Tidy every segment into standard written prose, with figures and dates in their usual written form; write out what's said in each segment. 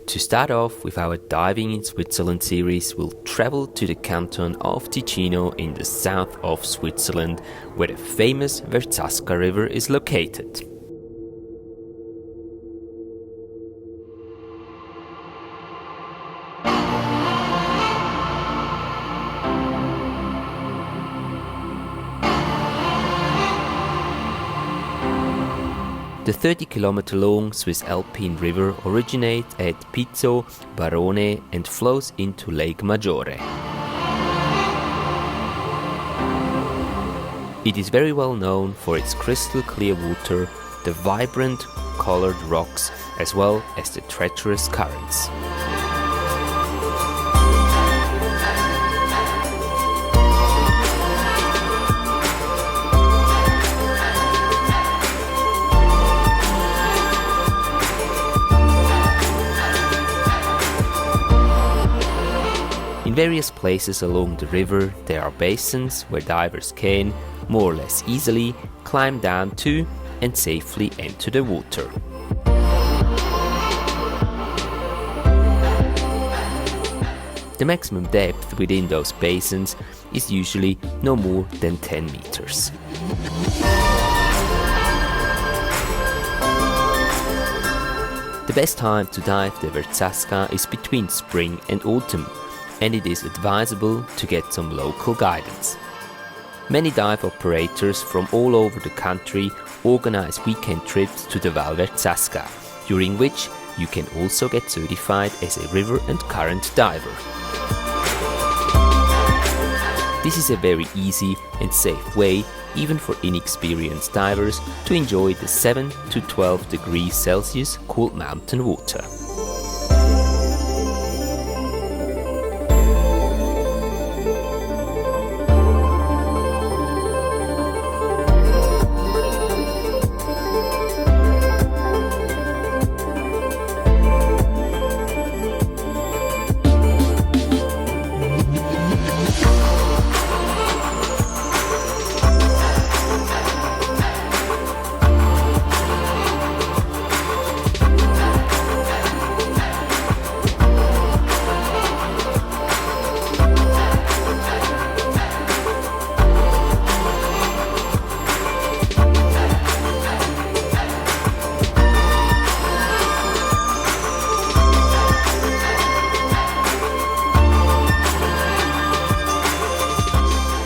To start off with our Diving in Switzerland series, we'll travel to the canton of Ticino in the south of Switzerland, where the famous Verzasca River is located. The 30-kilometer-long Swiss alpine river originates at Pizzo, Barone and flows into Lake Maggiore. It is very well known for its crystal clear water, the vibrant colored rocks, as well as the treacherous currents. In various places along the river there are basins where divers can, more or less easily, climb down to and safely enter the water. The maximum depth within those basins is usually no more than 10 meters. The best time to dive the Verzasca is between spring and autumn, and it is advisable to get some local guidance. Many dive operators from all over the country organize weekend trips to the Val Verzasca, during which you can also get certified as a river and current diver. This is a very easy and safe way, even for inexperienced divers, to enjoy the 7 to 12 degrees Celsius cool mountain water.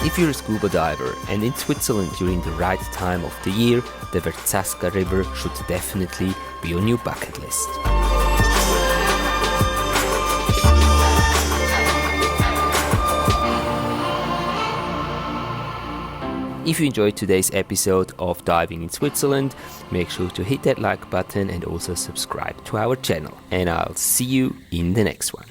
If you're a scuba diver and in Switzerland during the right time of the year, the Verzasca River should definitely be on your bucket list. If you enjoyed today's episode of Diving in Switzerland, make sure to hit that like button and also subscribe to our channel. And I'll see you in the next one.